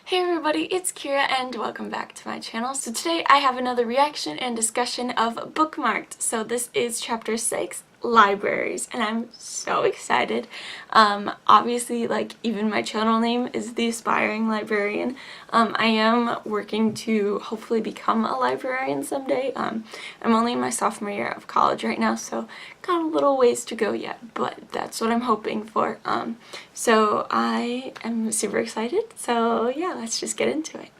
Hey everybody, it's Kira and welcome back to my channel. So today I have another reaction and discussion of Bookmarked. So this is chapter 6, Libraries, and I'm so excited. Obviously, like, even my channel name is The Aspiring Librarian. I am working to hopefully become a librarian someday. I'm only in my sophomore year of college right now, so got a little ways to go yet, but that's what I'm hoping for. So I am super excited, so yeah, let's just get into it.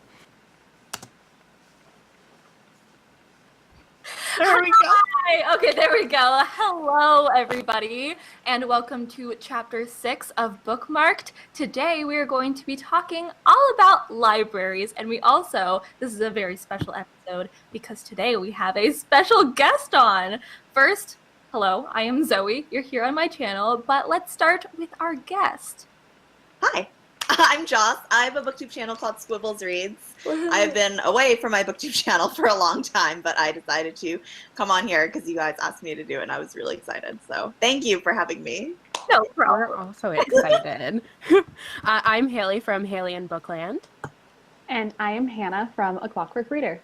There we go. Hi! Okay, there we go. Hello, everybody, and welcome to Chapter 6 of Bookmarked. Today, we are going to be talking all about libraries, and this is a very special episode because today we have a special guest on. First, hello, I am Zoe. You're here on my channel, but let's start with our guest. Hi, I'm Joss. I have a booktube channel called Squibbles Reads. I've been away from my booktube channel for a long time, but I decided to come on here because you guys asked me to do it, and I was really excited. So thank you for having me. No problem. We're also excited. I'm Haley from Haley and Bookland. And I am Hannah from A Clockwork Reader.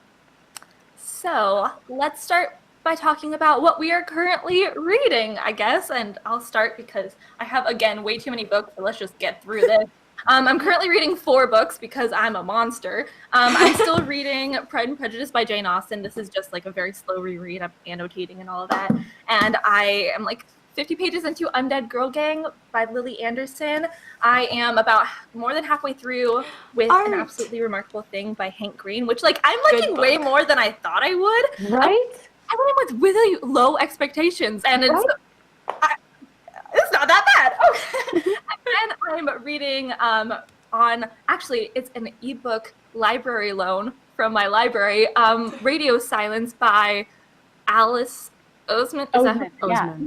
So let's start by talking about what we are currently reading, I guess. And I'll start because I have, again, way too many books, so let's just get through this. I'm currently reading 4 books because I'm a monster. I'm still reading Pride and Prejudice by Jane Austen. This is just like a very slow reread. I'm annotating and all of that. And I am like 50 pages into Undead Girl Gang by Lily Anderson. I am about more than halfway through with An Absolutely Remarkable Thing by Hank Green, which like I'm liking way more than I thought I would. Right? I went in with really low expectations, and it's not that bad. Okay. And I'm reading it's an ebook library loan from my library, Radio Silence by Alice Oseman. Yeah.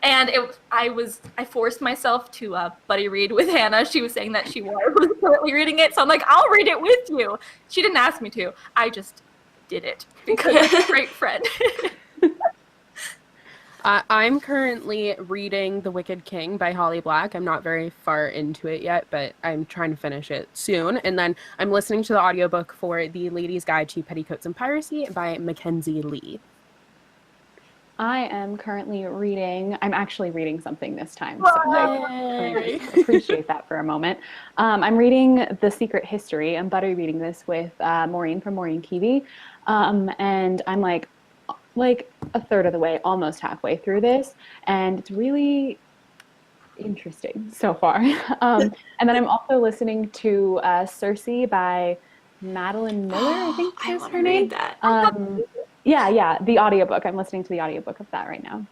And I forced myself to buddy read with Hannah. She was saying that she was currently reading it, so I'm like, I'll read it with you. She didn't ask me to. I just did it because I'm a great friend. I'm currently reading The Wicked King by Holly Black. I'm not very far into it yet, but I'm trying to finish it soon. And then I'm listening to the audiobook for The Lady's Guide to Petticoats and Piracy by Mackenzie Lee. I am currently reading, I'm actually reading something this time, so I appreciate that for a moment. I'm reading The Secret History. I'm buddy reading this with Maureen from Maureen Keevy, and I'm like a third of the way, almost halfway through this, and it's really interesting so far. And then I'm also listening to Circe by Madeline Miller, I think is her name. That. Yeah, the audiobook. I'm listening to the audiobook of that right now.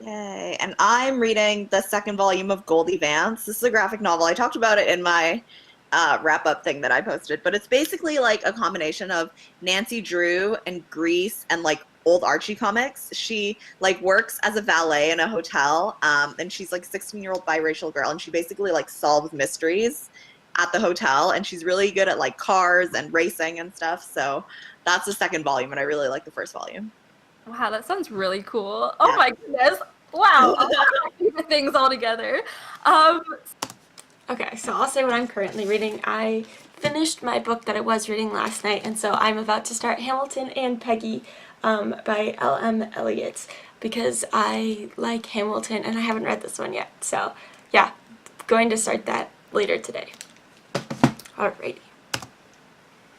Yay. And I'm reading the 2nd volume of Goldie Vance. This is a graphic novel. I talked about it in my wrap-up thing that I posted, but it's basically like a combination of Nancy Drew and Grease and like old Archie comics. She like works as a valet in a hotel, and she's like a 16-year-old biracial girl, and she basically like solves mysteries at the hotel, and she's really good at like cars and racing and stuff. So that's the 2nd volume, and I really like the 1st volume. Wow, that sounds really cool. Oh my goodness. Wow. Things all together. Okay, so I'll say what I'm currently reading. I finished my book that I was reading last night, and so I'm about to start Hamilton and Peggy by L.M. Eliot because I like Hamilton and I haven't read this one yet. So yeah, going to start that later today. Alrighty.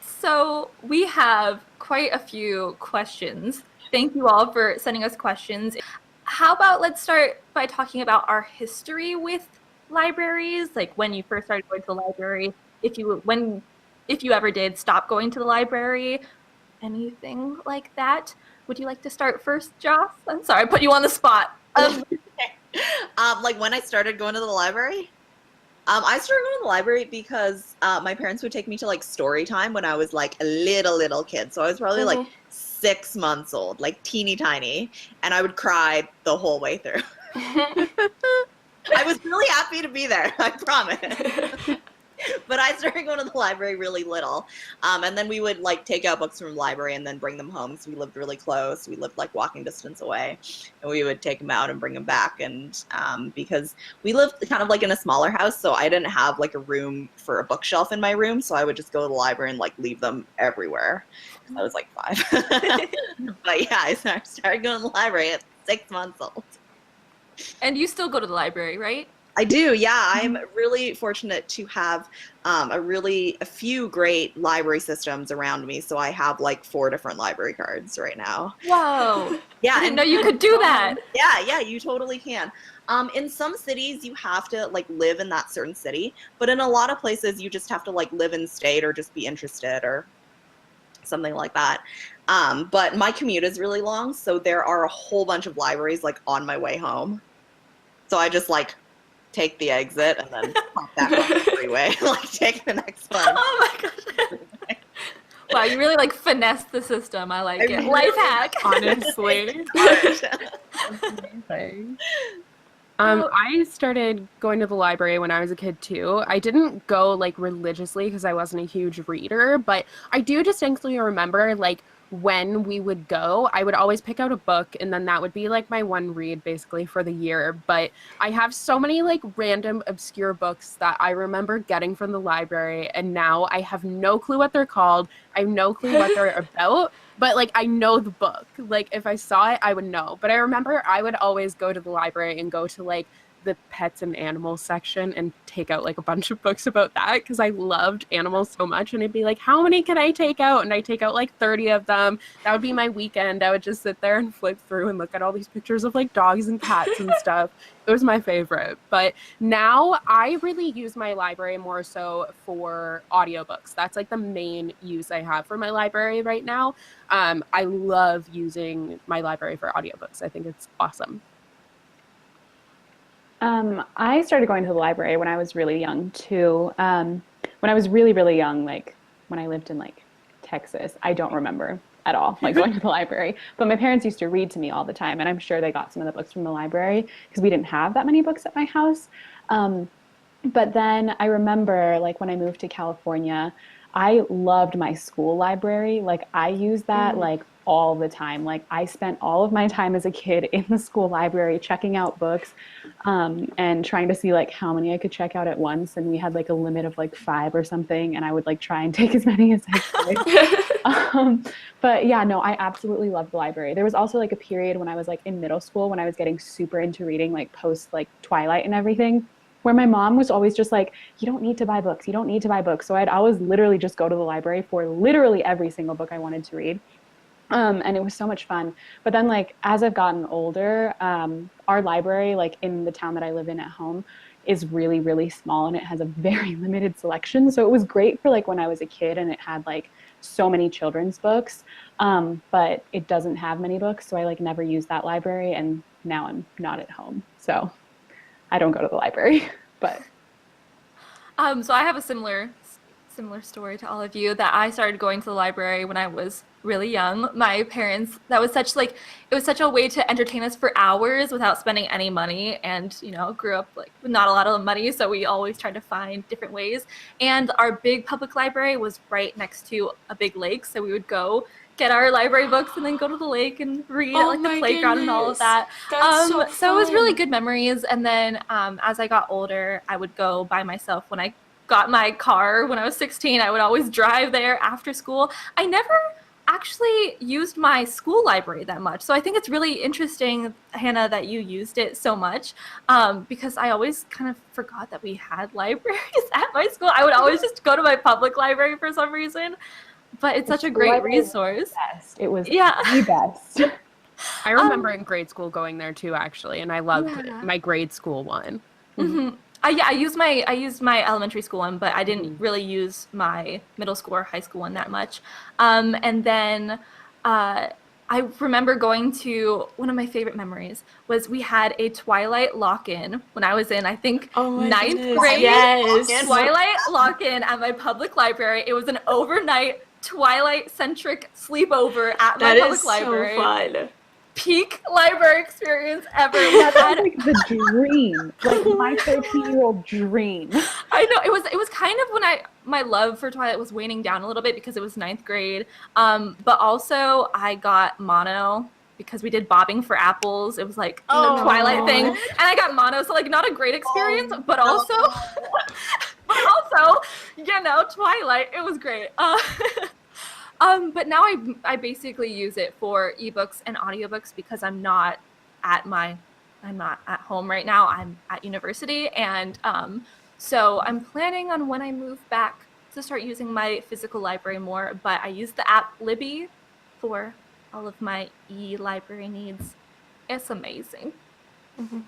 So we have quite a few questions. Thank you all for sending us questions. How about let's start by talking about our history with libraries, like when you first started going to the library, if you ever did stop going to the library, anything like that. Would you like to start first, Joss? I'm sorry, I put you on the spot. Like when I started going to the library? I started going to the library because my parents would take me to like story time when I was like a little kid. So I was probably like 6 months old, like teeny tiny, and I would cry the whole way through. I was really happy to be there, I promise. But I started going to the library really little. And then we would like take out books from the library and then bring them home because we lived really close. We lived like walking distance away, and we would take them out and bring them back. And because we lived kind of like in a smaller house, so I didn't have like a room for a bookshelf in my room, so I would just go to the library and like leave them everywhere. I was like 5. But yeah, I started going to the library at 6 months old. And you still go to the library, right? I do, yeah. I'm really fortunate to have a few great library systems around me. So I have like 4 different library cards right now. Whoa. Yeah, I didn't know you could do that. Yeah, you totally can. In some cities, you have to like live in that certain city, but in a lot of places, you just have to like live in state or just be interested or something like that. But my commute is really long, so there are a whole bunch of libraries like on my way home. So I just like take the exit and then pop back on the freeway, like take the next one. Oh my gosh. Wow, you really like finesse the system. I like it. really Life hack. Honestly. Amazing. I started going to the library when I was a kid too. I didn't go like religiously because I wasn't a huge reader, but I do distinctly remember like when we would go, I would always pick out a book and then that would be like my one read basically for the year. But I have so many like random obscure books that I remember getting from the library, and now I have no clue what they're called. I have no clue what they're about. But, like, I know the book. Like, if I saw it, I would know. But I remember I would always go to the library and go to, like, the pets and animals section and take out, like, a bunch of books about that because I loved animals so much. And it'd be like, how many can I take out? And I take out, like, 30 of them. That would be my weekend. I would just sit there and flip through and look at all these pictures of, like, dogs and cats and stuff. It was my favorite. But now I really use my library more so for audiobooks. That's, like, the main use I have for my library right now. I love using my library for audiobooks. I think it's awesome. I started going to the library when I was really young too. When I was really, really young, like when I lived in like Texas, I don't remember at all like going to the library. But my parents used to read to me all the time, and I'm sure they got some of the books from the library because we didn't have that many books at my house. But then I remember like when I moved to California, I loved my school library. Like I used that like all the time. Like I spent all of my time as a kid in the school library checking out books and trying to see like how many I could check out at once. And we had like a limit of like 5 or something, and I would like try and take as many as I could. But yeah, no, I absolutely loved the library. There was also like a period when I was like in middle school when I was getting super into reading like post like Twilight and everything, where my mom was always just like, you don't need to buy books. You don't need to buy books. So I'd always literally just go to the library for literally every single book I wanted to read. And it was so much fun. But then like, as I've gotten older, our library, like in the town that I live in at home, is really, really small, and it has a very limited selection. So it was great for like when I was a kid and it had like so many children's books, but it doesn't have many books. So I like never used that library, and now I'm not at home. So I don't go to the library, but. So I have a similar story to all of you, that I started going to the library when I was really young. My parents, it was such a way to entertain us for hours without spending any money, and grew up like with not a lot of money, so we always tried to find different ways. And our big public library was right next to a big lake, so we would go get our library books and then go to the lake and read at like the playground and all of that. That's so it was really good memories. And then as I got older, I would go by myself. When I got my car when I was 16, I would always drive there after school. I never actually used my school library that much. So I think it's really interesting, Hannah, that you used it so much, because I always kind of forgot that we had libraries at my school. I would always just go to my public library for some reason, but it's such a great resource. It was the best. I remember in grade school going there too, actually, and I loved my grade school one. Mm-hmm. I used my elementary school one, but I didn't really use my middle school or high school one that much. And then I remember going to, one of my favorite memories was we had a Twilight lock-in when I was in, I think, 9th grade. Yes. Twilight lock-in at my public library. It was an overnight Twilight-centric sleepover at my public library. That is so fun. peak library experience ever. Yeah, that's like the dream. Like my 13-year-old dream. I know it was kind of when my love for Twilight was waning down a little bit because it was 9th grade. But also I got mono because we did bobbing for apples. It was like the Twilight thing, and I got mono, so like not a great experience, but also, you know, Twilight. It was great. But now I basically use it for ebooks and audiobooks because I'm not at home right now. I'm at university, and so I'm planning on when I move back to start using my physical library more. But I use the app Libby for all of my e-library needs. It's amazing. Mm-hmm.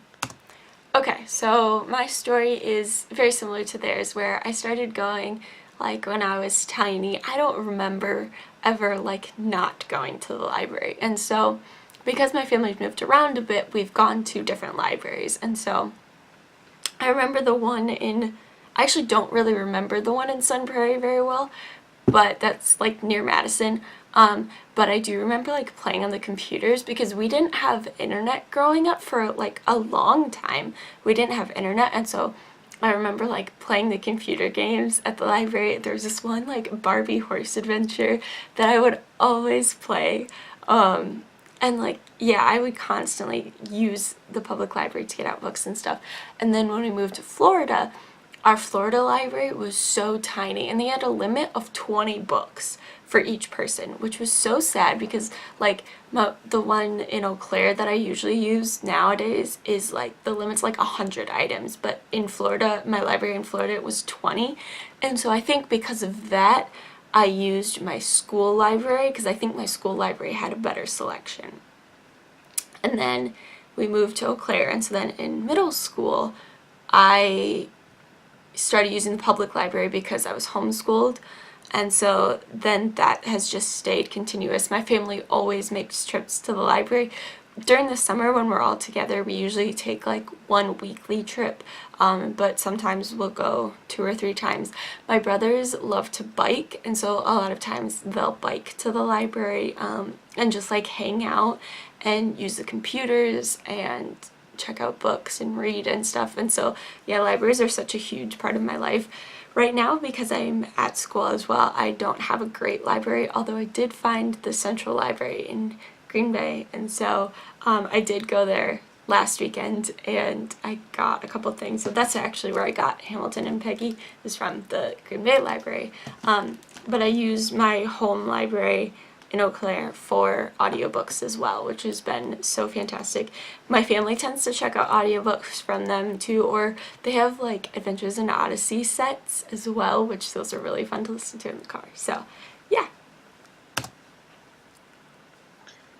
Okay, so my story is very similar to theirs, where I started going like when I was tiny. I don't remember ever like not going to the library, and so because my family's moved around a bit, we've gone to different libraries. And so I remember the one I actually don't really remember the one in Sun Prairie very well, but that's like near Madison. But I do remember like playing on the computers because we didn't have internet growing up for like a long time. We didn't have internet, and so I remember like playing the computer games at the library. There was this one like Barbie horse adventure that I would always play. And like, yeah, I would constantly use the public library to get out books and stuff. And then when we moved to Florida, our Florida library was so tiny, and they had a limit of 20 books for each person, which was so sad because like the one in Eau Claire that I usually use nowadays is like the limit's like 100 items, but in Florida, my library in Florida, it was 20. And so I think because of that, I used my school library because I think my school library had a better selection. And then we moved to Eau Claire, and so then in middle school, I started using the public library because I was homeschooled, and so then that has just stayed continuous. My family always makes trips to the library. During the summer when we're all together, we usually take like one weekly trip, but sometimes we'll go 2 or 3 times. My brothers love to bike, and so a lot of times they'll bike to the library and just like hang out and use the computers and check out books and read and stuff. And so yeah, libraries are such a huge part of my life. Right now, because I'm at school as well, I don't have a great library, although I did find the Central Library in Green Bay, and so I did go there last weekend and I got a couple things. So that's actually where I got Hamilton and Peggy, is from the Green Bay Library. But I used my home library in Eau Claire for audiobooks as well, which has been so fantastic. My family tends to check out audiobooks from them too, or they have like Adventures in Odyssey sets as well, which those are really fun to listen to in the car. So yeah.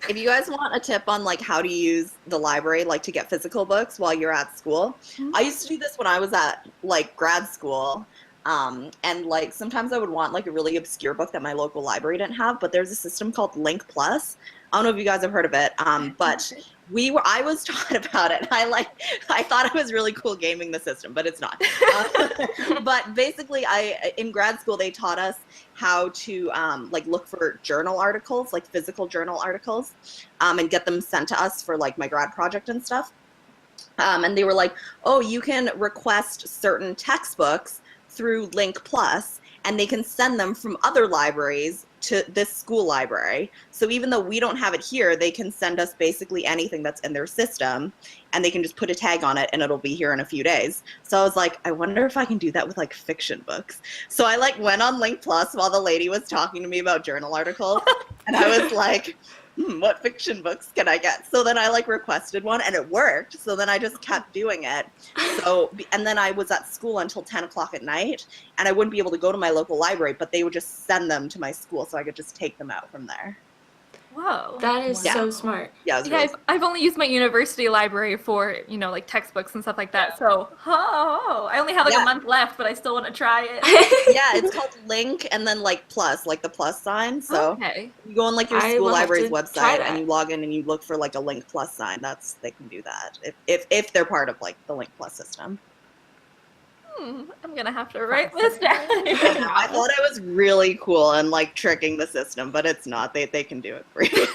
If you guys want a tip on like how to use the library, like to get physical books while you're at school, I used to do this when I was at like grad school. And like sometimes I would want like a really obscure book that my local library didn't have, but there's a system called Link Plus. I don't know if you guys have heard of it, but I was taught about it. I thought I was really cool gaming the system, but it's not. But basically, in grad school they taught us how to like look for journal articles, like physical journal articles, and get them sent to us for like my grad project and stuff. And they were like, oh, you can request certain textbooks through Link Plus, and they can send them from other libraries to this school library. So even though we don't have it here, they can send us basically anything that's in their system, and they can just put a tag on it and it'll be here in a few days. So I was like, I wonder if I can do that with like fiction books. So I like went on Link Plus while the lady was talking to me about journal articles, and I was like, what fiction books can I get? So then I like requested one and it worked. So then I just kept doing it. So, and then I was at school until 10 o'clock at night, and I wouldn't be able to go to my local library, but they would just send them to my school so I could just take them out from there. Whoa. That is so smart. Yeah, really I've only used my university library for, you know, like textbooks and stuff like that. So, I only have like a month left, but I still want to try it. Yeah, it's called Link and then like plus, like the plus sign. So you go on like your school library's website and you log in and you look for like a Link Plus sign. They can do that if they're part of like the Link Plus system. I'm gonna have to write this down. I thought I was really cool and like tricking the system, but it's not. They can do it for you.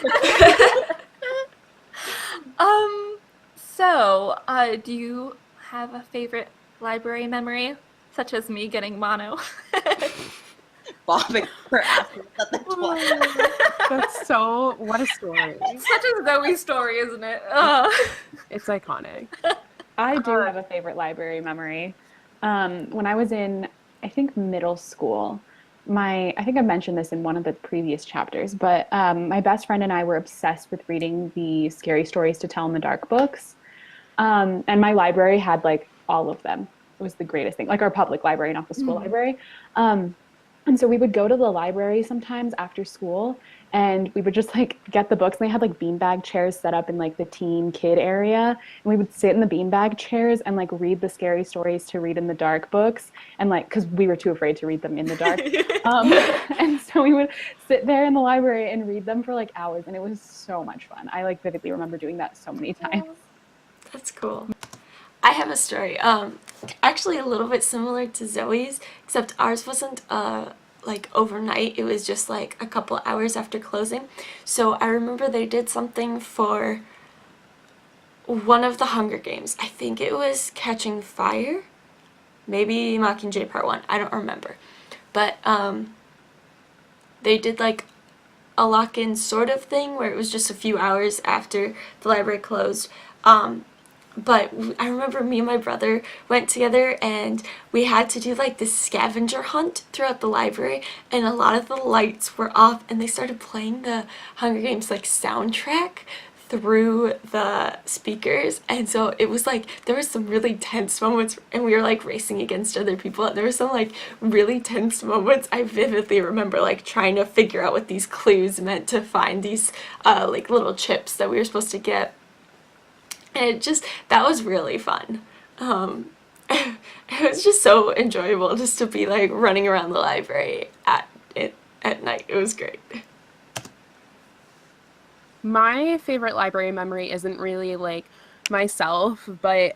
So, do you have a favorite library memory, such as me getting mono? Bobbing for aspirins at the toilet. That's so, what a story. Such a Zoe story, isn't it? It's iconic. I do have a favorite library memory. When I was in, I think, middle school, I think I mentioned this in one of the previous chapters, but my best friend and I were obsessed with reading the Scary Stories to Tell in the Dark books. And my library had like all of them. It was the greatest thing, like our public library, not the school library. And so we would go to the library sometimes after school and we would just like get the books. And they had like beanbag chairs set up in like the teen kid area. And we would sit in the beanbag chairs and like read the Scary Stories to Read in the Dark books. And like, because we were too afraid to read them in the dark. And so we would sit there in the library and read them for like hours. And it was so much fun. I like vividly remember doing that so many times. That's cool. I have a story, actually a little bit similar to Zoe's, except ours wasn't like overnight. It was just like a couple hours after closing. So I remember they did something for one of the Hunger Games. I think it was Catching Fire, maybe Mockingjay Part 1. I don't remember. But they did like a lock-in sort of thing where it was just a few hours after the library closed. But I remember me and my brother went together and we had to do like this scavenger hunt throughout the library, and a lot of the lights were off and they started playing the Hunger Games like soundtrack through the speakers, and so it was like there was some really tense moments and we were like racing against other people, and there were some like really tense moments. I vividly remember like trying to figure out what these clues meant to find these like little chips that we were supposed to get. And that was really fun. It was just so enjoyable just to be like running around the library at night. It was great. My favorite library memory isn't really like myself, but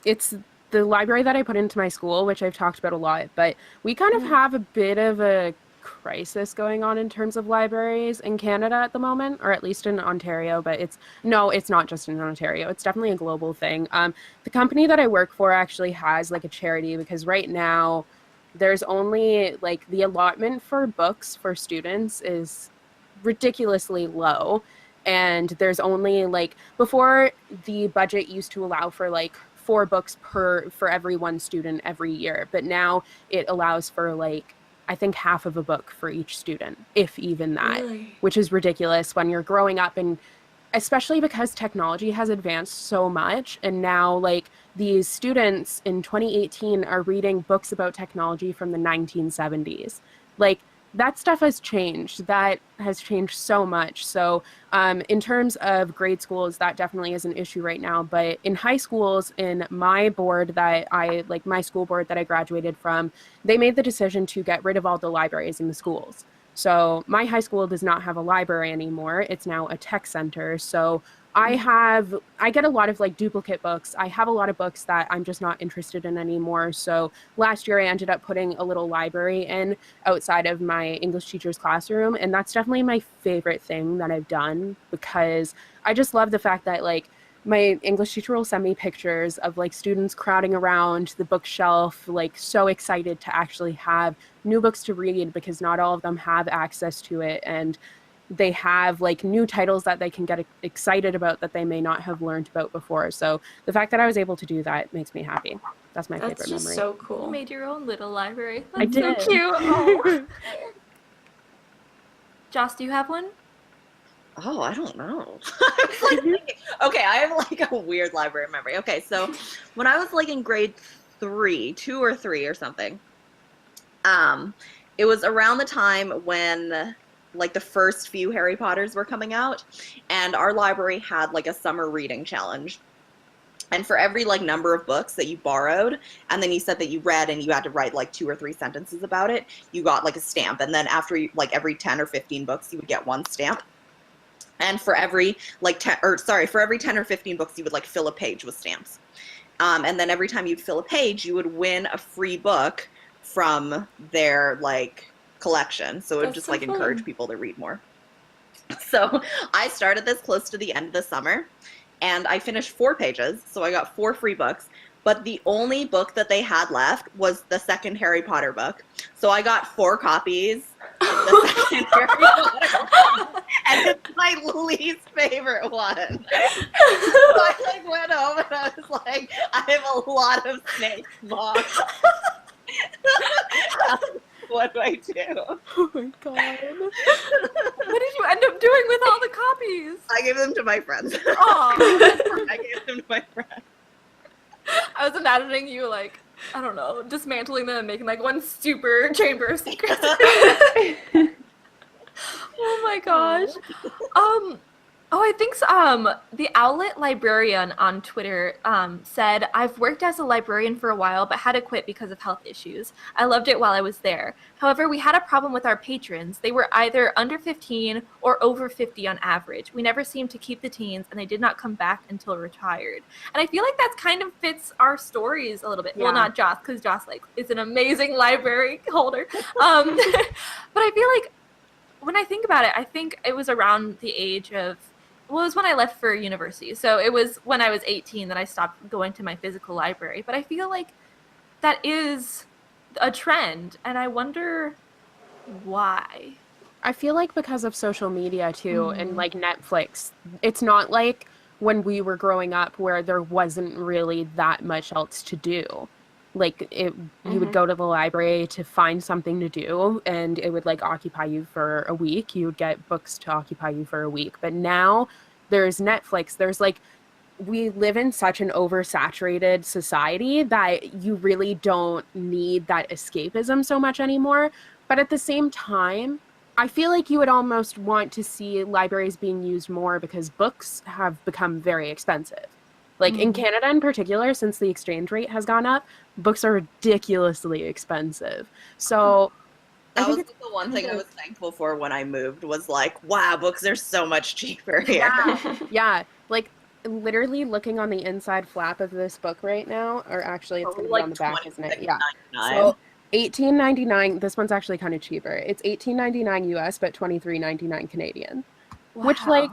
it's the library that I put into my school, which I've talked about a lot, but we kind of have a bit of a crisis going on in terms of libraries in Canada at the moment, or at least in Ontario, but it's not just in Ontario. It's definitely a global thing. The company that I work for actually has like a charity, because right now there's only like the allotment for books for students is ridiculously low, and there's only like, before the budget used to allow for like 4 books for every one student every year, but now it allows for like I think half of a book for each student, if even that, Really? which is ridiculous when you're growing up, and especially because technology has advanced so much. And now like these students in 2018 are reading books about technology from the 1970s. Like that stuff has changed. That has changed so much. So in terms of grade schools, that definitely is an issue right now. But in high schools, in my my school board that I graduated from, they made the decision to get rid of all the libraries in the schools. So my high school does not have a library anymore. It's now a tech center. So I get a lot of like duplicate books. I have a lot of books that I'm just not interested in anymore. So last year I ended up putting a little library in outside of my English teacher's classroom. And that's definitely my favorite thing that I've done, because I just love the fact that like my English teacher will send me pictures of like students crowding around the bookshelf, like so excited to actually have new books to read, because not all of them have access to it. And they have like new titles that they can get excited about that they may not have learned about before. So the fact that I was able to do that makes me happy. That's my favorite memory. That's just so cool. You made your own little library. I That's did. so cute. Oh. Joss, do you have one? Oh, I don't know. Okay, I have like a weird library memory. Okay, so when I was like in grade 2 or 3 or something, it was around the time when like the first few Harry Potters were coming out, and our library had like a summer reading challenge. And for every like number of books that you borrowed, and then you said that you read and you had to write like 2 or 3 sentences about it, you got like a stamp. And then after you, like every 10 or 15 books, you would get 1 stamp. And for every for every 10 or 15 books, you would like fill a page with stamps. And then every time you'd fill a page, you would win a free book from their like collection. So it would That's just so like encourage fun. people to read more. So I started this close to the end of the summer, and I finished 4 pages, so I got 4 free books. But the only book that they had left was the second Harry Potter book. So I got 4 copies of the second Harry Potter, and it's my least favorite one. So I like went home and I was like, I have a lot of snakes, Mom. What do I do? Oh my god. What did you end up doing with all the copies? I gave them to my friends. Aw. I gave them to my friends. I was imagining you like, I don't know, dismantling them and making like one super chamber of secrets. Oh my gosh. I think the Owlet librarian on Twitter said, I've worked as a librarian for a while, but had to quit because of health issues. I loved it while I was there. However, we had a problem with our patrons. They were either under 15 or over 50 on average. We never seemed to keep the teens, and they did not come back until retired. And I feel like that kind of fits our stories a little bit. Yeah. Well, not Joss, because Joss like is an amazing library holder. But I feel like when I think about it, I think it was around the age of, well, it was when I left for university. So it was when I was 18 that I stopped going to my physical library. But I feel like that is a trend, and I wonder why. I feel like because of social media too, and like Netflix, it's not like when we were growing up where there wasn't really that much else to do. Like you would go to the library to find something to do, and it would like occupy you for a week. You would get books to occupy you for a week. But now there's Netflix. There's like, we live in such an oversaturated society that you really don't need that escapism so much anymore. But at the same time, I feel like you would almost want to see libraries being used more because books have become very expensive. Like in Canada in particular, since the exchange rate has gone up, books are ridiculously expensive. So that was the one thing I was thankful for when I moved, was like, wow, books are so much cheaper here. Yeah. Like literally looking on the inside flap of this book right now, or actually it's going to be on the back, isn't it? Yeah. So $18.99. This one's actually kind of cheaper. It's $18.99 US, but $23.99 Canadian. Wow. Which like,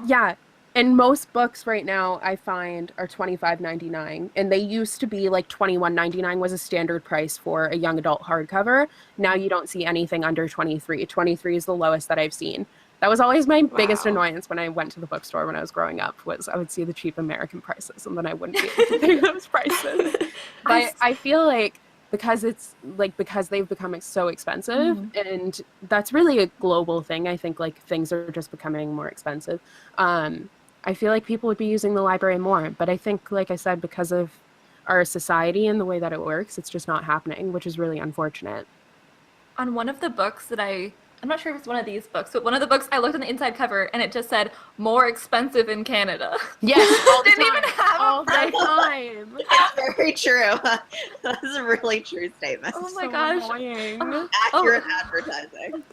yeah. And most books right now I find are $25.99, and they used to be like $21.99 was a standard price for a young adult hardcover. Now you don't see anything under $23. $23 is the lowest that I've seen. That was always my biggest annoyance when I went to the bookstore when I was growing up, was I would see the cheap American prices and then I wouldn't be able to pay those prices. But I feel like because they've become so expensive, and that's really a global thing. I think like things are just becoming more expensive. I feel like people would be using the library more, but I think, like I said, because of our society and the way that it works, it's just not happening, which is really unfortunate. On one of the books that I'm not sure if it's one of these books, but one of the books I looked on the inside cover and it just said more expensive in Canada. Yes, all the didn't time. even have all the time. It's very true. That is a really true statement. Oh my gosh. Annoying. Accurate advertising.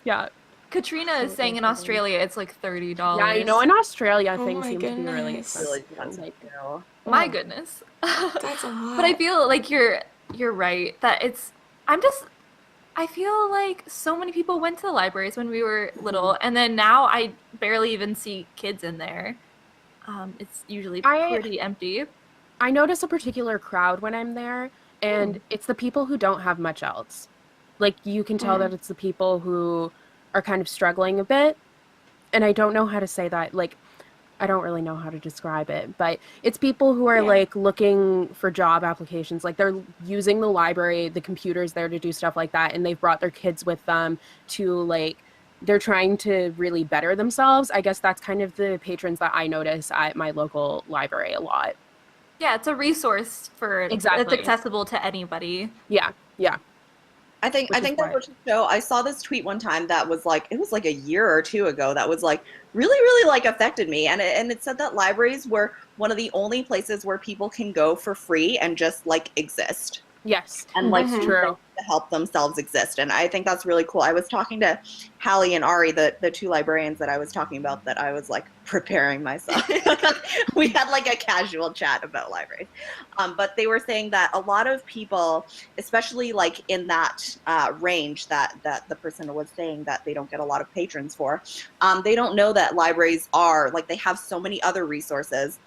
Yeah. Katrina is saying in Australia it's like $30. Yeah, you know, in Australia things seem to be really expensive. My goodness. That's a lot. But I feel like you're right that I feel like so many people went to the libraries when we were little, and then now I barely even see kids in there. It's usually pretty empty. I notice a particular crowd when I'm there, and it's the people who don't have much else. Like, you can tell that it's the people who are kind of struggling a bit, and I don't know how to say that. Like, I don't really know how to describe it, but it's people who are like looking for job applications. Like, they're using the library, the computers there to do stuff like that, and they've brought their kids with them to like, they're trying to really better themselves. I guess that's kind of the patrons that I notice at my local library a lot. Yeah, it's a resource for it's accessible to anybody. Yeah. I think that goes to show. I saw this tweet one time that was like, it was like a year or two ago, that was like really like affected me, and it said that libraries were one of the only places where people can go for free and just like exist. Yes, and like true. to help themselves exist. And I think that's really cool. I was talking to Hallie and Ari, the two librarians that I was talking about, that I was like preparing myself. We had like a casual chat about libraries. But they were saying that a lot of people, especially like in that range that the person was saying that they don't get a lot of patrons for, they don't know that libraries are like, they have so many other resources.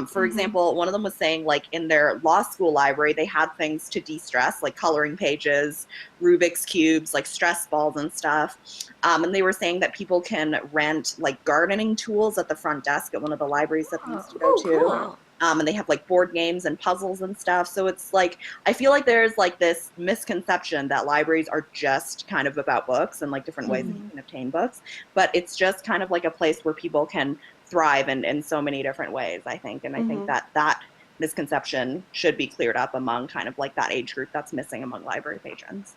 For example, one of them was saying like in their law school library, they had things to de-stress, like coloring pages, Rubik's cubes, like stress balls and stuff. And they were saying that people can rent like gardening tools at the front desk at one of the libraries that they used to go to. Cool. And they have like board games and puzzles and stuff. So it's like, I feel like there's like this misconception that libraries are just kind of about books and like different ways that you can obtain books. But it's just kind of like a place where people can thrive in so many different ways, I think. And I think that misconception should be cleared up among kind of like that age group that's missing among library patrons.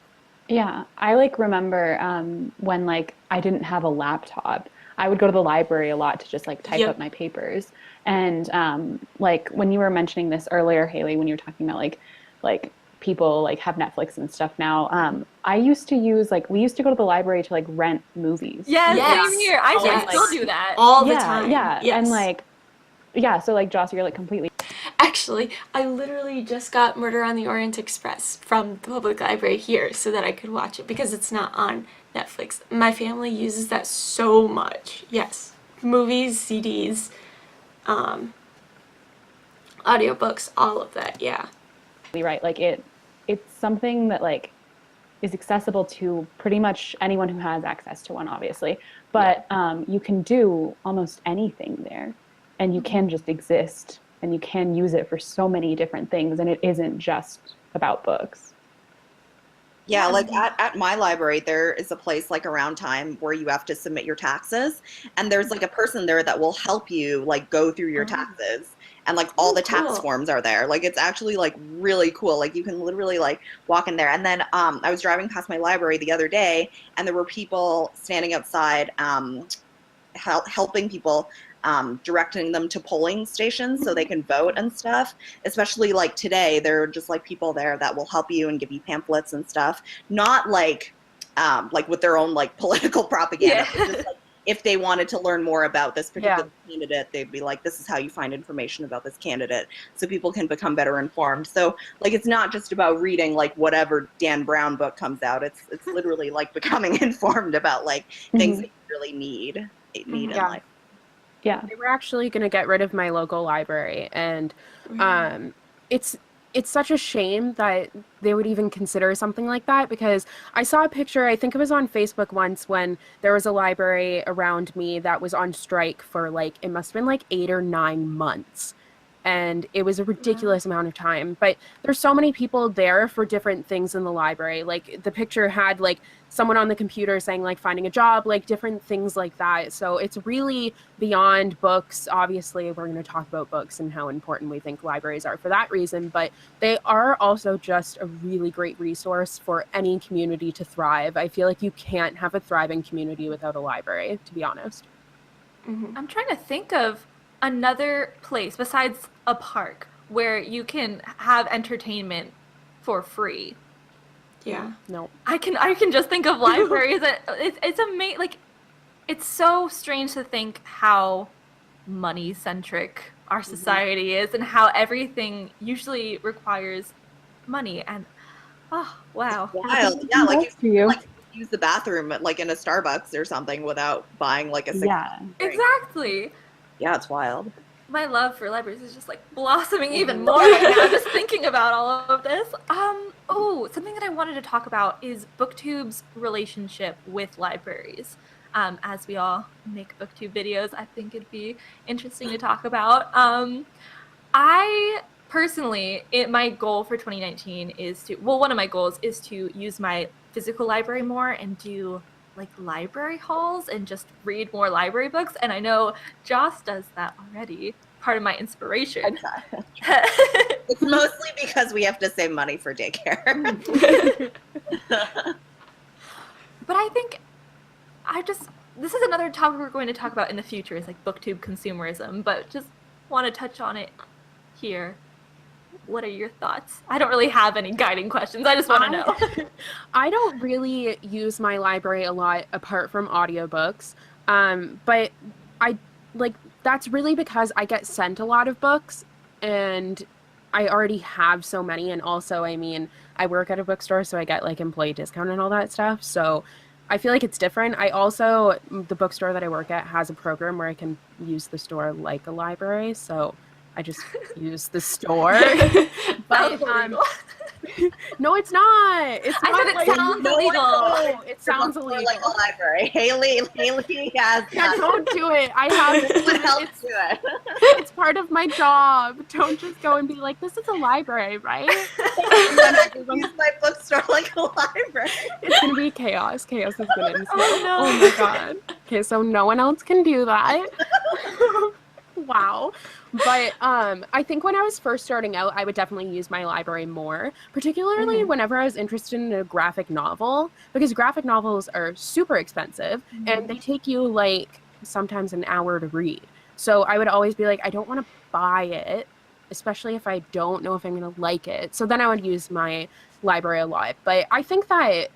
Yeah, I like remember when like I didn't have a laptop, I would go to the library a lot to just like type up my papers. And like when you were mentioning this earlier, Haley, when you were talking about like people like have Netflix and stuff now, I used to use like, we used to go to the library to like rent movies. Yes, Yes. same here. I Yes. still do that. All the time. Yeah, Yes. and like, yeah, so like Joss, you're like completely. Actually, I literally just got Murder on the Orient Express from the public library here so that I could watch it because it's not on Netflix. My family uses that so much. Yes. Movies, CDs, audiobooks, all of that, yeah. Right, like it's something that like is accessible to pretty much anyone who has access to one, obviously, but you can do almost anything there, and you can just exist, and you can use it for so many different things, and it isn't just about books. Yeah, like at my library, there is a place like around time where you have to submit your taxes, and there's like a person there that will help you like go through your taxes, and like all the tax forms are there. Like it's actually like really cool. Like you can literally like walk in there. And then I was driving past my library the other day, and there were people standing outside helping people, directing them to polling stations so they can vote and stuff. Especially like today, there are just like people there that will help you and give you pamphlets and stuff. Not like with their own like political propaganda. But just, like, if they wanted to learn more about this particular candidate, they'd be like, this is how you find information about this candidate, so people can become better informed. So like it's not just about reading like whatever Dan Brown book comes out. It's literally like becoming informed about like things that you really need in life. Yeah. They were actually going to get rid of my local library, and it's such a shame that they would even consider something like that, because I saw a picture, I think it was on Facebook once, when there was a library around me that was on strike for like, it must have been like 8 or 9 months. And it was a ridiculous amount of time. But there's so many people there for different things in the library. Like the picture had like someone on the computer saying like finding a job, like different things like that. So it's really beyond books. Obviously, we're going to talk about books and how important we think libraries are for that reason. But they are also just a really great resource for any community to thrive. I feel like you can't have a thriving community without a library, to be honest. I'm trying to think of another place besides a park where you can have entertainment for free. Yeah. No. I can just think of libraries. It's amazing. Like, it's so strange to think how money centric our society is, and how everything usually requires money. And oh wow, Wild. Yeah, like you like use the bathroom at, like in a Starbucks or something without buying like a $6 drink. Exactly. Yeah, it's wild. My love for libraries is just like blossoming even more right now, just thinking about all of this. Something that I wanted to talk about is BookTube's relationship with libraries. As we all make BookTube videos, I think it'd be interesting to talk about. I personally, my goal for 2019 is one of my goals is to use my physical library more and do like library hauls and just read more library books. And I know Joss does that already. Part of my inspiration. It's mostly because we have to save money for daycare. But I think this is another topic we're going to talk about in the future, is like BookTube consumerism, but just want to touch on it here. what are your thoughts? I don't really have any guiding questions. I just want to know. I don't really use my library a lot apart from audiobooks. But I like that's really because I get sent a lot of books and I already have so many. And also, I mean, I work at a bookstore, so I get like employee discount and all that stuff. So I feel like it's different. I also, the bookstore that I work at has a program where I can use the store like a library. So I just use the store. But no, it's not. It's I not said it like, sounds illegal. No, it sounds illegal. Like a library. Haley has Yeah, don't do it. I have Someone else it's, do it. it's part of my job. Don't just go and be like, this is a library, right? Use my bookstore like a library. It's gonna be chaos. Chaos is gonna ensue. Oh, no. Oh my god. Okay, so no one else can do that. Wow. But I think when I was first starting out, I would definitely use my library more, particularly whenever I was interested in a graphic novel, because graphic novels are super expensive and they take you like sometimes an hour to read. So I would always be like, I don't want to buy it, especially if I don't know if I'm going to like it. So then I would use my library a lot. But I think that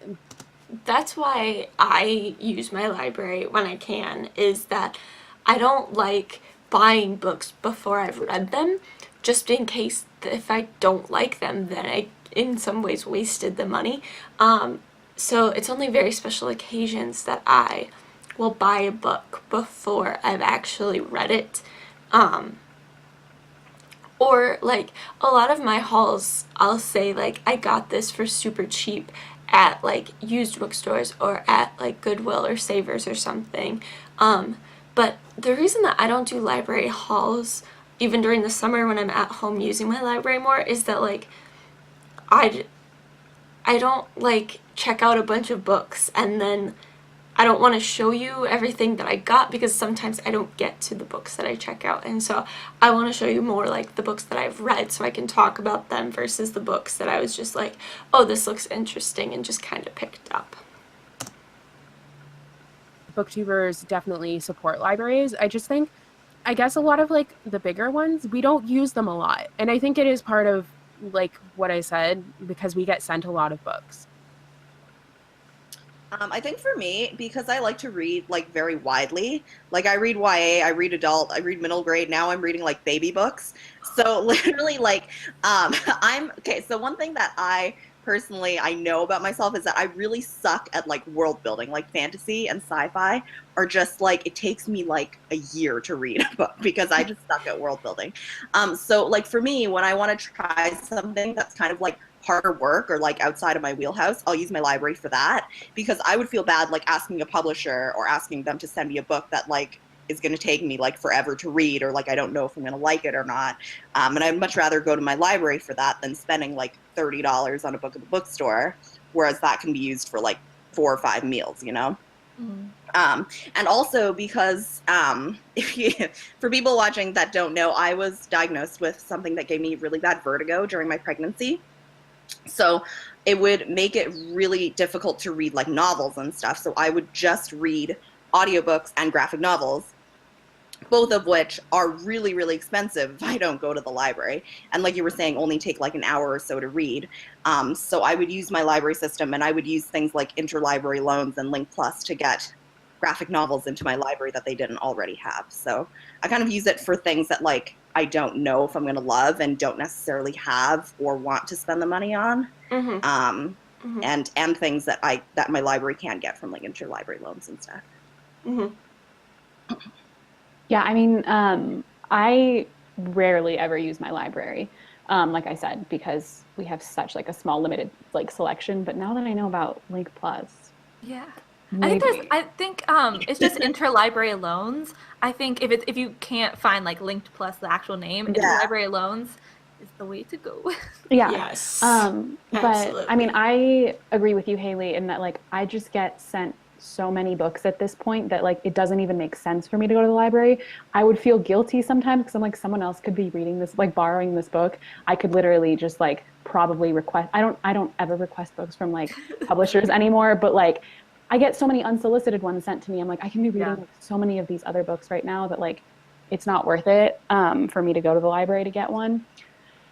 that's why I use my library when I can, is that I don't like buying books before I've read them, just in case if I don't like them, then I in some ways wasted the money. So it's only very special occasions that I will buy a book before I've actually read it. Or like a lot of my hauls, I'll say like I got this for super cheap at like used bookstores or at like Goodwill or Savers or something. But the reason that I don't do library hauls, even during the summer when I'm at home using my library more, is that like I don't like check out a bunch of books and then I don't want to show you everything that I got, because sometimes I don't get to the books that I check out, and so I want to show you more like the books that I've read so I can talk about them versus the books that I was just like, oh, this looks interesting, and just kind of picked up. booktubers definitely support libraries. I guess a lot of like the bigger ones, we don't use them a lot. And I think it is part of like what I said, because we get sent a lot of books. I think for me, because I like to read like very widely, like I read YA, I read adult, I read middle grade. Now I'm reading like baby books. So literally like, so one thing that I personally I know about myself is that I really suck at like world building, like fantasy and sci-fi are just like, it takes me like a year to read a book because I just suck at world building. So like for me, when I want to try something that's kind of like harder work or like outside of my wheelhouse, I'll use my library for that, because I would feel bad like asking a publisher or asking them to send me a book that like is going to take me like forever to read, or like I don't know if I'm going to like it or not. And I'd much rather go to my library for that than spending like $30 on a book at the bookstore, whereas that can be used for like 4 or 5 meals, you know? And also because for people watching that don't know, I was diagnosed with something that gave me really bad vertigo during my pregnancy. So it would make it really difficult to read like novels and stuff. So I would just read audiobooks and graphic novels, both of which are really, really expensive if I don't go to the library. And like you were saying, only take like an hour or so to read. So I would use my library system, and I would use things like interlibrary loans and Link Plus to get graphic novels into my library that they didn't already have. So I kind of use it for things that like I don't know if I'm going to love and don't necessarily have or want to spend the money on. And things that my library can get from like interlibrary loans and stuff. Yeah, I mean, I rarely ever use my library, like I said, because we have such like a small limited like selection. But now that I know about Link Plus, yeah, maybe. I think it's just interlibrary loans. I think if you can't find like Linked Plus, the actual name, interlibrary loans is the way to go. Yeah. Yes. But Absolutely. I mean, I agree with you, Haley, in that like I just get sent so many books at this point that like it doesn't even make sense for me to go to the library. I would feel guilty sometimes because I'm like, someone else could be reading this, like borrowing this book. I could literally just like probably request. I don't ever request books from like publishers anymore, but like I get so many unsolicited ones sent to me. I'm like, I can be reading so many of these other books right now that like it's not worth it for me to go to the library to get one.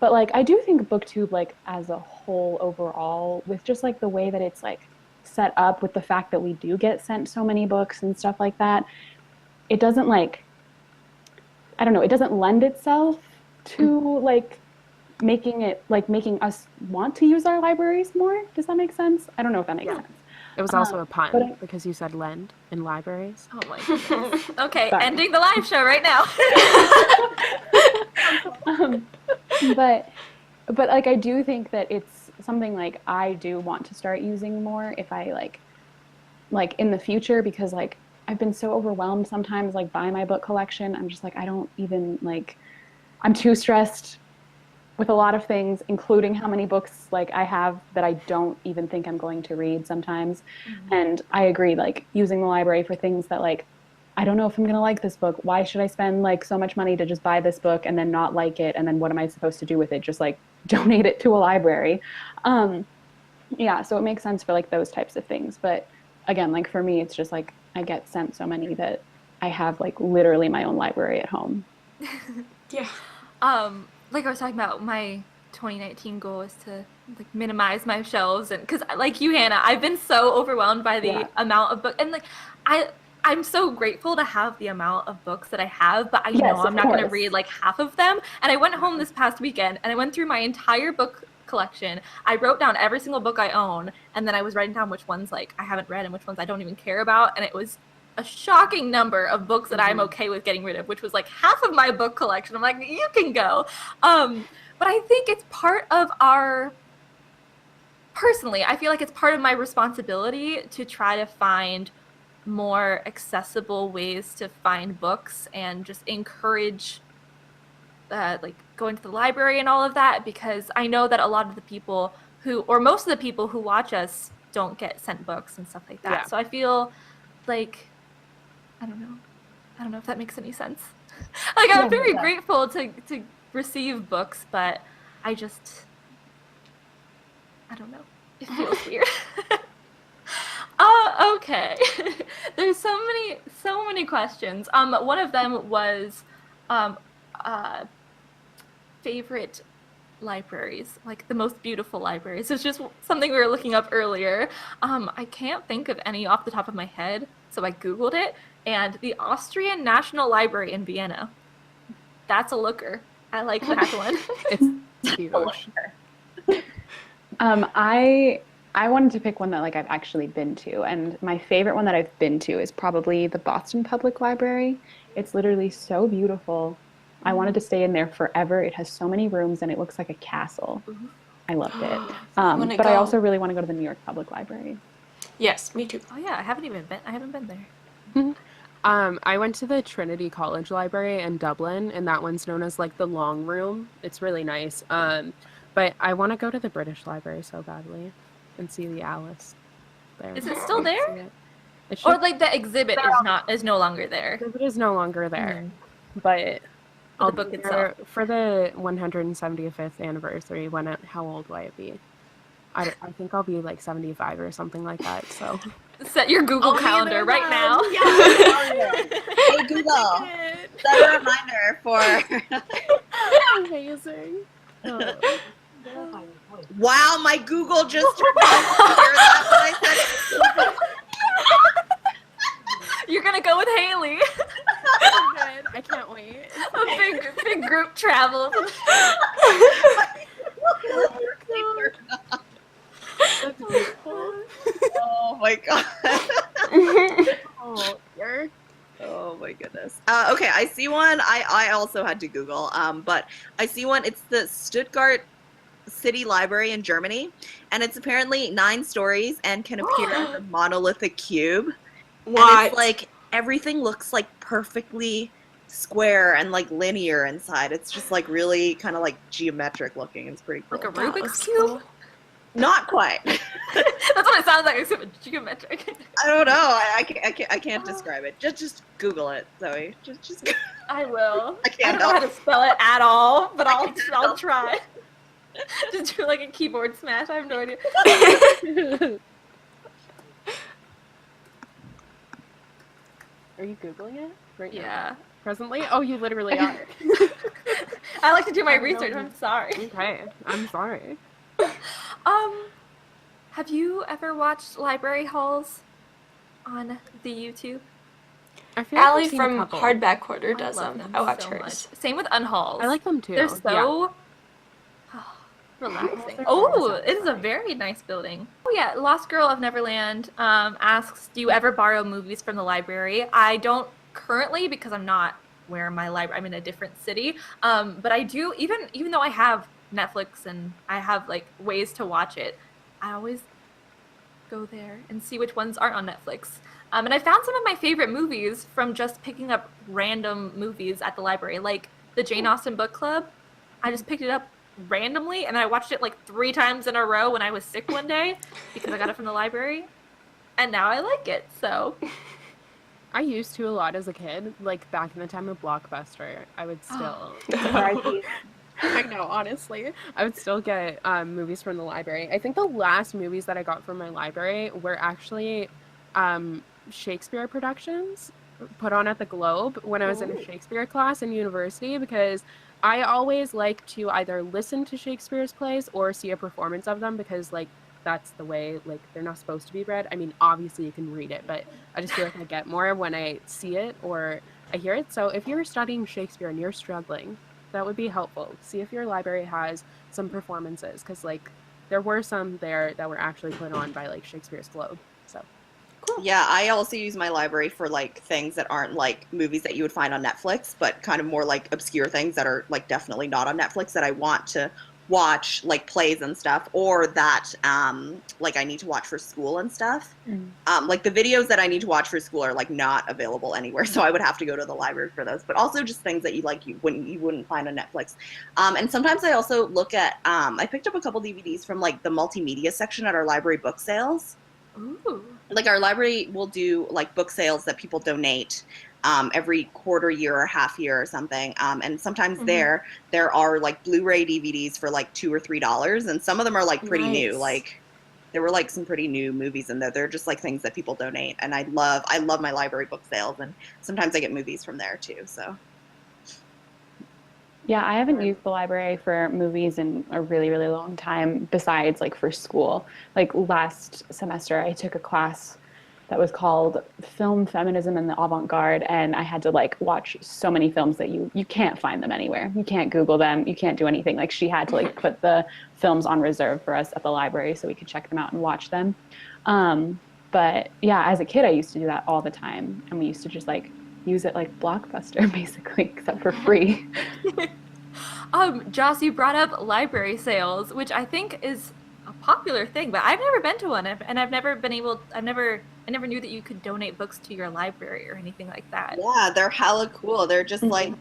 But like I do think BookTube like as a whole overall with just like the way that it's like set up with the fact that we do get sent so many books and stuff like that, it doesn't like I don't know, it doesn't lend itself to like making us want to use our libraries more. Does that make sense? I don't know if that makes sense. It was also a pun but because you said lend in libraries. Oh my goodness. Okay, Sorry. ending the live show right now. but like I do think that it's something like I do want to start using more if I like in the future because like I've been so overwhelmed sometimes like by my book collection. I'm just like I don't even like I'm too stressed with a lot of things, including how many books like I have that I don't even think I'm going to read sometimes. And I agree, like using the library for things that like I don't know if I'm gonna like this book. Why should I spend like so much money to just buy this book and then not like it? And then what am I supposed to do with it? Just like donate it to a library. Yeah, so it makes sense for like those types of things. But again, like for me, it's just like I get sent so many that I have like literally my own library at home. Yeah. Like I was talking about, my 2019 goal is to like minimize my shelves, and because like you, Hannah, I've been so overwhelmed by the amount of books, and like I'm so grateful to have the amount of books that I have, but I know I'm not going to read like half of them. And I went home this past weekend and I went through my entire book collection. I wrote down every single book I own, and then I was writing down which ones like I haven't read and which ones I don't even care about, and it was a shocking number of books that I'm okay with getting rid of, which was like half of my book collection. I'm like, you can go. But I think it's part of personally, I feel like it's part of my responsibility to try to find more accessible ways to find books and just encourage like going to the library and all of that, because I know that a lot of the people or most of the people who watch us don't get sent books and stuff like that. Yeah. So I feel like I don't know if that makes any sense. Like I'm very grateful to receive books, but I don't know. It feels weird. Okay. There's so many questions. One of them was favorite libraries, like the most beautiful libraries. It's just something we were looking up earlier. I can't think of any off the top of my head, so I Googled it, and the Austrian National Library in Vienna. That's a looker. I like that one. It's huge. I wanted to pick one that like I've actually been to, and my favorite one that I've been to is probably the Boston Public Library. It's literally so beautiful. I wanted to stay in there forever. It has so many rooms and it looks like a castle. I loved it. But I also really want to go to the New York Public Library. Yes, me too. Oh yeah, I haven't been there. I went to the Trinity College Library in Dublin, and that one's known as like the Long Room. It's really nice. But I want to go to the British Library so badly and see the Alice there. Is it still there? It Or like the exhibit is no longer there. The exhibit is no longer there, but The book itself. For the 175th anniversary, how old will I be? I think I'll be like 75 or something like that. So set your Google Calendar right now. Hey Google, set a reminder for. Amazing. Wow, my Google just turned on. Hear that when I said it? You're gonna go with Haley. I can't wait. A big group travel. Oh my god. Oh my goodness. Okay, I see one. I also had to Google, but I see one. It's the Stuttgart City Library in Germany, and it's apparently 9 stories and can appear as a monolithic cube. What? And it's like everything looks like perfectly square and like linear inside. It's just like really kind of like geometric looking. It's pretty cool. Like a That Rubik's looks Cube? cool. Not quite. That's what it sounds like, except geometric. I don't know. I can't describe it. Just Google it, Zoe. Just. I will. I don't know how to spell it at all, but I'll try. Just do like a keyboard smash. I have no idea. Are you Googling it right now? Yeah. Presently? Oh, you literally are. I like to do my I don't research. know. I'm sorry. Okay, I'm sorry. Have you ever watched Library Hauls on the YouTube? I feel like Allie I've seen a from couple. Hardback Quarter I does love them. them I watch so hers. much. Same with Unhauls. I like them too. They're Yeah. so relaxing. They're Oh, very it is a satisfying. very nice building. Oh yeah, Lost Girl of Neverland asks, do you ever borrow movies from the library? I don't currently because I'm not where my library. I'm in a different city. But I do even though I have Netflix and I have like ways to watch it, I always go there and see which ones aren't on Netflix. And I found some of my favorite movies from just picking up random movies at the library, like the Jane Austen book club. I just picked it up randomly and I watched it like 3 times in a row when I was sick one day because I got it from the library. And now I like it. So I used to a lot as a kid, like back in the time of Blockbuster. I would still. No. I know, honestly. I would still get movies from the library. I think the last movies that I got from my library were actually Shakespeare productions put on at the Globe when I was in a Shakespeare class in university because I always like to either listen to Shakespeare's plays or see a performance of them because like that's the way like they're not supposed to be read. I mean, obviously you can read it, but I just feel like I get more when I see it or I hear it. So if you're studying Shakespeare and you're struggling, that would be helpful. See if your library has some performances because like there were some there that were actually put on by like Shakespeare's Globe. So Yeah, I also use my library for like things that aren't like movies that you would find on Netflix, but kind of more like obscure things that are like definitely not on Netflix that I want to watch, like plays and stuff, or that like I need to watch for school and stuff. Like the videos that I need to watch for school are like not available anywhere, so I would have to go to the library for those. But also just things that you wouldn't find on Netflix. And sometimes I also look at I picked up a couple DVDs from like the multimedia section at our library book sales. ooh. Like our library will do like book sales that people donate every quarter year or half year or something. And sometimes there are like Blu-ray DVDs for like $2 or $3, and some of them are like pretty new. Nice. Like there were like some pretty new movies in there. They're just like things that people donate, and I love my library book sales, and sometimes I get movies from there too. So. Yeah, I haven't used the library for movies in a really, really long time besides like for school. Like last semester, I took a class that was called Film Feminism and the Avant-Garde, and I had to like watch so many films that you can't find them anywhere. You can't Google them. You can't do anything. Like she had to like put the films on reserve for us at the library so we could check them out and watch them. But yeah, as a kid, I used to do that all the time, and we used to just like use it like Blockbuster basically, except for free. Joss, you brought up library sales, which I think is a popular thing, but I've never been to one, and I've never been able. I never knew that you could donate books to your library or anything like that. Yeah, they're hella cool. They're just like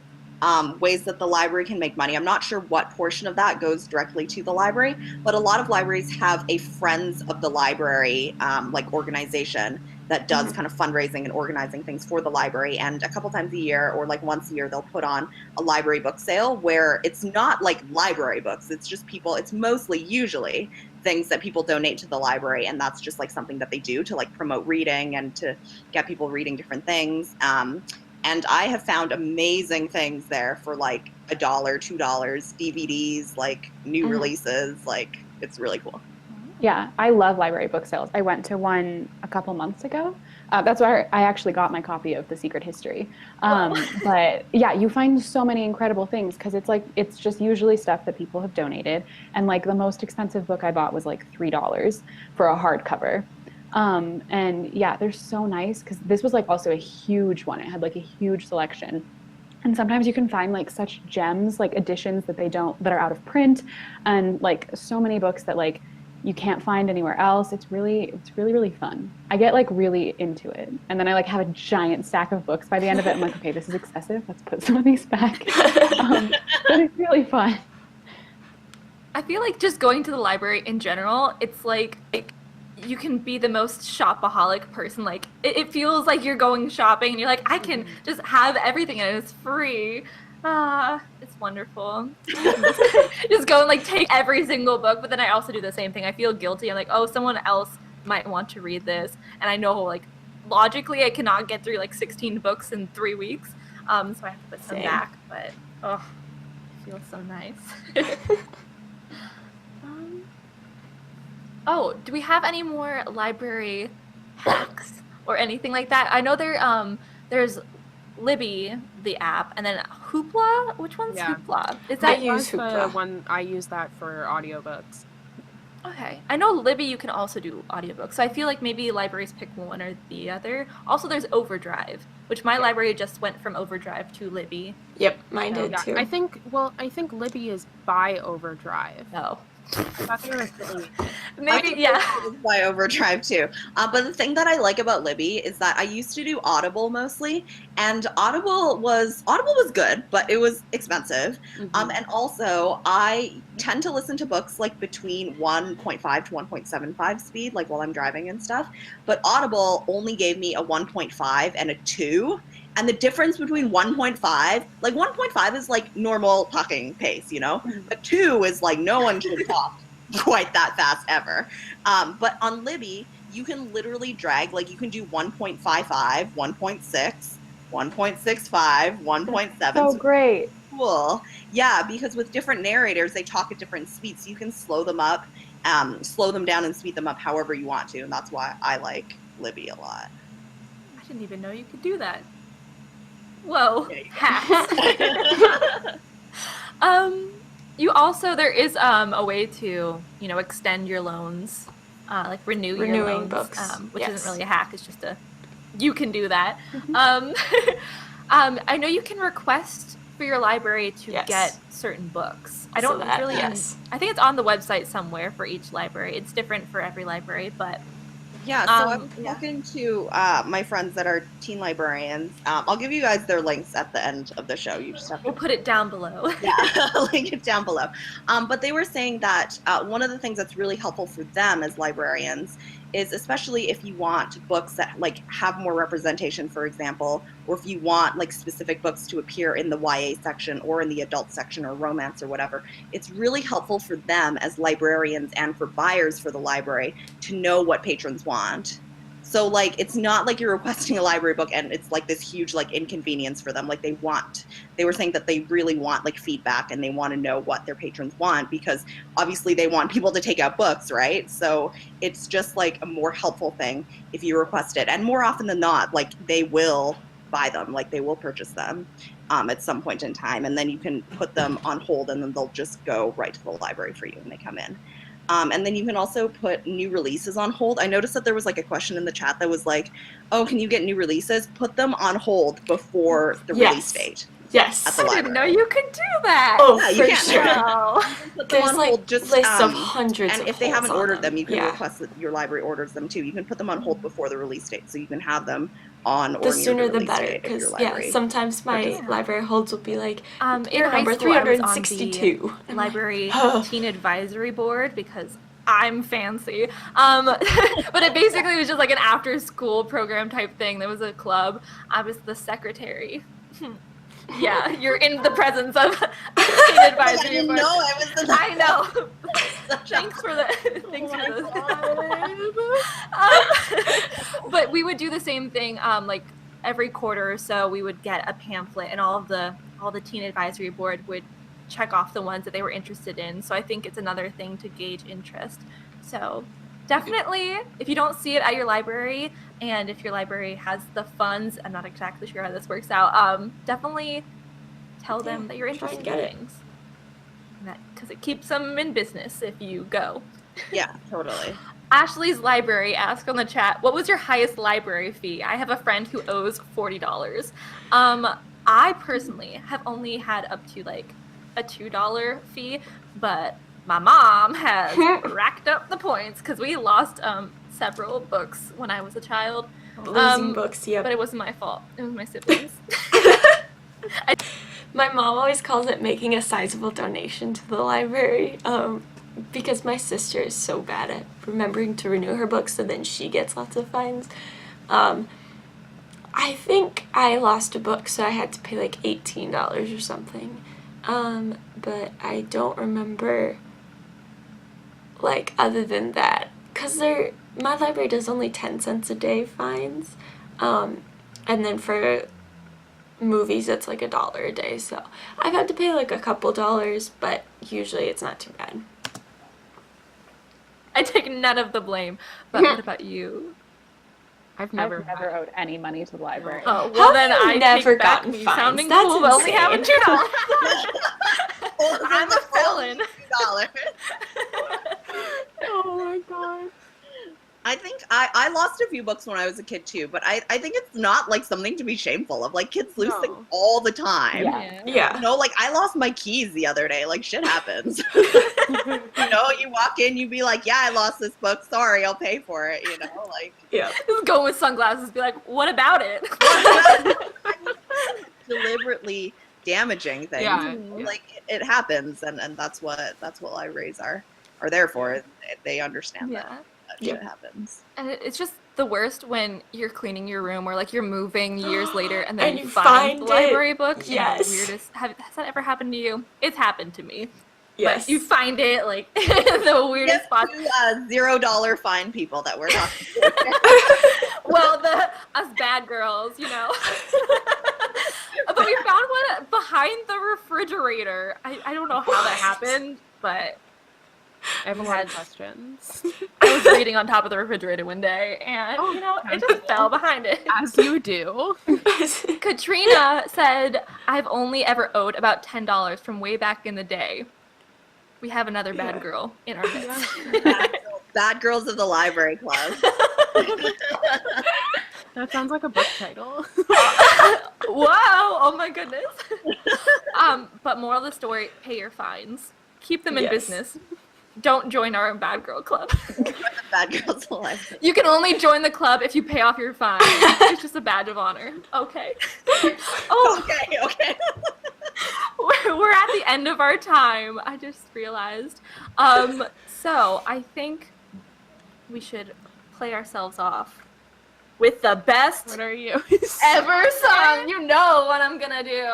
ways that the library can make money. I'm not sure what portion of that goes directly to the library, but a lot of libraries have a Friends of the Library like organization that does kind of fundraising and organizing things for the library. And a couple times a year or like once a year, they'll put on a library book sale where it's not like library books. It's just people, it's mostly usually things that people donate to the library. And that's just like something that they do to like promote reading and to get people reading different things. And I have found amazing things there for like $1, $2, DVDs, like new releases. Like it's really cool. Yeah, I love library book sales. I went to one a couple months ago. That's where I actually got my copy of The Secret History. But yeah, you find so many incredible things because it's just usually stuff that people have donated. And like the most expensive book I bought was like $3 for a hardcover. And yeah, they're so nice because this was like also a huge one. It had like a huge selection. And sometimes you can find like such gems, like editions that that are out of print, and like so many books that like you can't find anywhere else. It's really, really fun. I get like really into it. And then I like have a giant stack of books by the end of it. I'm like, okay, this is excessive. Let's put some of these back. But it's really fun. I feel like just going to the library in general, it's like you can be the most shopaholic person. Like it feels like you're going shopping and you're like, I can just have everything and it's free. It's wonderful. Just go and like take every single book, but then I also do the same thing. I feel guilty. I'm like, oh, someone else might want to read this, and I know like logically I cannot get through like 16 books in 3 weeks, so I have to put some back. But Feels so nice. Oh, do we have any more library hacks or anything like that? I know there's Libby, the app, and then Hoopla. Which one's Yeah. Hoopla? Is I that use That's Hoopla. the one I use that for audiobooks. okay? I know Libby you can also do audiobooks, so I feel like maybe libraries pick one or the other. Also, there's Overdrive, which my library just went from Overdrive to Libby. Yep, mine No. did Yeah, too. I think Libby is by Overdrive. No, I thought they were affiliated. maybe I yeah. think it's by Overdrive too. But the thing that I like about Libby is that I used to do Audible mostly, and Audible was good, but it was expensive. Mhm. And also I tend to listen to books like between 1.5 to 1.75 speed, like while I'm driving and stuff. But Audible only gave me a 1.5 and a 2. And the difference between 1.5, like 1.5 is like normal talking pace, you know? But 2 is like no one can talk quite that fast ever. But on Libby, you can literally drag, like you can do 1.55, 1.6, 1.65, 1.7. So great. Cool. Yeah, because with different narrators, they talk at different speeds. So you can slow them up, slow them down and speed them up however you want to. And that's why I like Libby a lot. I didn't even know you could do that. Whoa, Yeah, you hacks. You also there is a way to extend your loans, like renew your Renewing loans, books, which yes. isn't really a hack. It's just you can do that. I know you can request for your library to Yes. get certain books. I So don't that, really. yes. I think it's on the website somewhere for each library. It's different for every library, but Yeah, so I was yeah. talking to my friends that are teen librarians. I'll give you guys their links at the end of the show. You just have to We'll put it down below. link it down below. But they were saying that one of the things that's really helpful for them as librarians is, especially if you want books that like have more representation, for example, or if you want like specific books to appear in the YA section or in the adult section or romance or whatever, it's really helpful for them as librarians and for buyers for the library to know what patrons want. So like it's not like you're requesting a library book and it's like this huge like inconvenience for them. Like they were saying that they really want like feedback and they want to know what their patrons want, because obviously they want people to take out books, right? So it's just like a more helpful thing if you request it. And more often than not, like they will buy them, like they will purchase them at some point in time. And then you can put them on hold and then they'll just go right to the library for you when they come in. And then you can also put new releases on hold. I noticed that there was like a question in the chat that was like, oh, can you get new releases? Put them on hold before the release date. Yes. At the I didn't know library. you could do that. Oh, Yeah, you for can. sure. Wow. Put them There's on like hold just lists of hundreds and of if they haven't holds on ordered them, you can yeah. request that your library orders them too. You can put them on hold before the release date, so you can have them on or The near sooner the the release better, date of your because library. sometimes my purchase. library holds will be like In year high number school, I was on 362. the library teen advisory board because I'm fancy. But it basically was just like an after-school program type thing. There was a club. I was the secretary. Yeah, you're in the presence of teen advisory I didn't board. know I was the I know. Thanks for the. Thanks for the. But we would do the same thing. Like every quarter or so, we would get a pamphlet, and all the teen advisory board would check off the ones that they were interested in. So I think it's another thing to gauge interest. So definitely, if you don't see it at your library, and if your library has the funds, I'm not exactly sure how this works out. Definitely tell them that you're try and interested get in it. things. Because it keeps them in business if you go. Yeah, totally. Ashley's library asked on the chat, what was your highest library fee? I have a friend who owes $40. I personally have only had up to like a $2 fee, but my mom has racked up the points because we lost several books when I was a child. Losing books, yep. But it wasn't my fault. It was my siblings. My mom always calls it making a sizable donation to the library, because my sister is so bad at remembering to renew her books, so then she gets lots of fines. I think I lost a book, so I had to pay like $18 or something. But I don't remember, like, other than that, because my library does only 10 cents a day fines, and then for movies it's like $1 a day, so I've had to pay like a couple dollars, but usually it's not too bad. I take none of the blame. But what about you? I've I've never never owed any money to the library. Oh, well then have you I never take back gotten me fines? sounding That's cool, but only having insane. $2. Or I'm a felon. $2. Oh my god. I think I lost a few books when I was a kid too, but I think it's not like something to be shameful of. Like kids lose things No. all the time. Yeah. Yeah. You know, like I lost my keys the other day. Like shit happens. You know, you walk in, you be like, yeah, I lost this book. Sorry, I'll pay for it. You know, like Yeah. Just go with sunglasses, be like, what about it? deliberately damaging things. Yeah. Like it happens, and that's what libraries are there for. They understand that Yeah. shit happens. And it's just the worst when you're cleaning your room or like you're moving years later and then And you you find find the it. library book. in Yes. The weirdest. Has that ever happened to you? It's happened to me. Yes. But you find it like in the weirdest Get spot. to $0 fine people that we're talking Well, us bad girls, you know. But we found one behind the refrigerator. I don't know how that happened, but I have a lot of questions. I was reading on top of the refrigerator one day, and Oh, you know, it okay. just fell behind it. As you do. Katrina said, "I've only ever owed about $10 from way back in the day." We have another bad Yeah. girl in our midst. Bad Girls of the Library Club. That sounds like a book title. Whoa! Oh my goodness. But moral of the story: pay your fines. Keep them in Yes. business. Don't join our bad girl club. Bad Girls of the Library. You can only join the club if you pay off your fine. It's just a badge of honor. Okay. Oh, Okay. we're at the end of our time. I just realized. So I think we should play ourselves off with the best What are you? ever song. You know what I'm gonna do.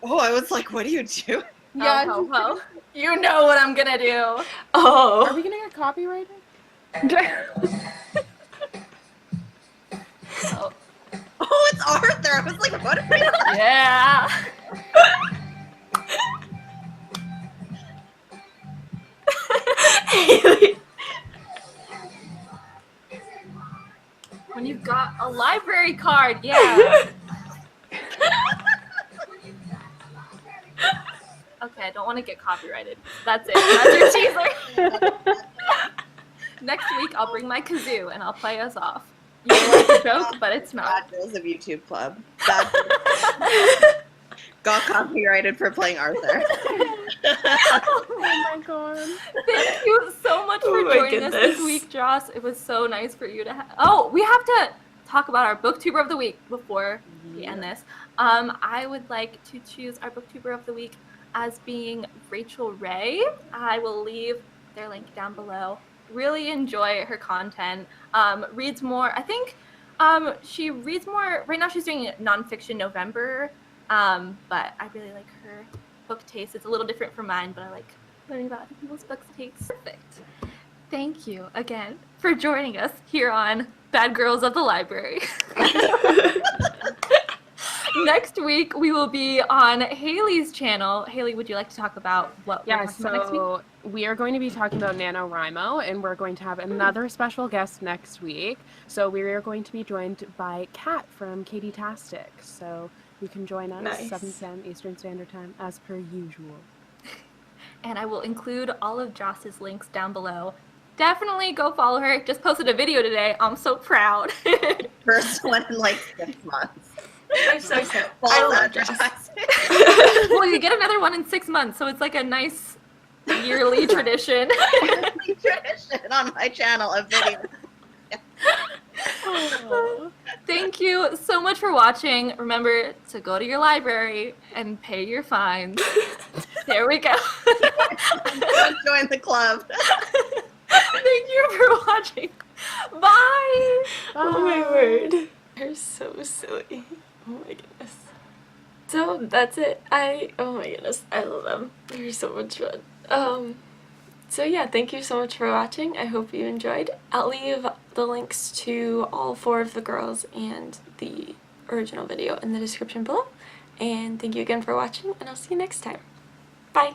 Oh, I was like, what do you do? Yeah. Oh, ho, ho. You know what I'm gonna do. Are Oh. we gonna get copyrighted? Oh, Oh, it's Arthur. I was like, what are we doing? yeah. Haley. When you've got a library card, yeah. Okay, I don't want to get copyrighted. That's it. That's your teaser. Next week, I'll bring my kazoo and I'll play us off. You know, like a joke, but it's not. Bad Girls of YouTube Club. Bad Girls. Got copyrighted for playing Arthur. Oh my god. Thank you so much Oh for my joining us this goodness. week, Joss. It was so nice for you to have. Oh, we have to talk about our booktuber of the week before we end this. I would like to choose our booktuber of the week as being Rachel Ray. I will leave their link down below. Really enjoy her content. Reads more. I think she reads more. Right now, she's doing nonfiction November. But I really like her book taste. It's a little different from mine, but I like learning about other people's book tastes. Perfect. Thank you again for joining us here on Bad Girls of the Library. Next week, we will be on Haley's channel. Haley, would you like to talk about what we're Yeah, talking about next week? so we are going to be talking about NaNoWriMo, and we're going to have another special guest next week. So we are going to be joined by Kat from Katie Tastic. So you can join us Nice. 7 p.m. Eastern Standard Time as per usual. And I will include all of Joss's links down below. Definitely go follow her. Just posted a video today. I'm so proud. First one in like 6 months. I'm so excited. I False love Joss. advertising. Well, you get another one in 6 months, so it's like a nice yearly tradition. Tradition on my channel of video. Thank you so much for watching. Remember to go to your library and pay your fines. There we go. Join the club. Thank you for watching. Bye. Oh my word. They're so silly. Oh my goodness. So that's it. Oh my goodness, I love them. They're so much fun. So yeah, thank you so much for watching. I hope you enjoyed. I'll leave the links to all 4 of the girls and the original video in the description below. And thank you again for watching, and I'll see you next time. Bye!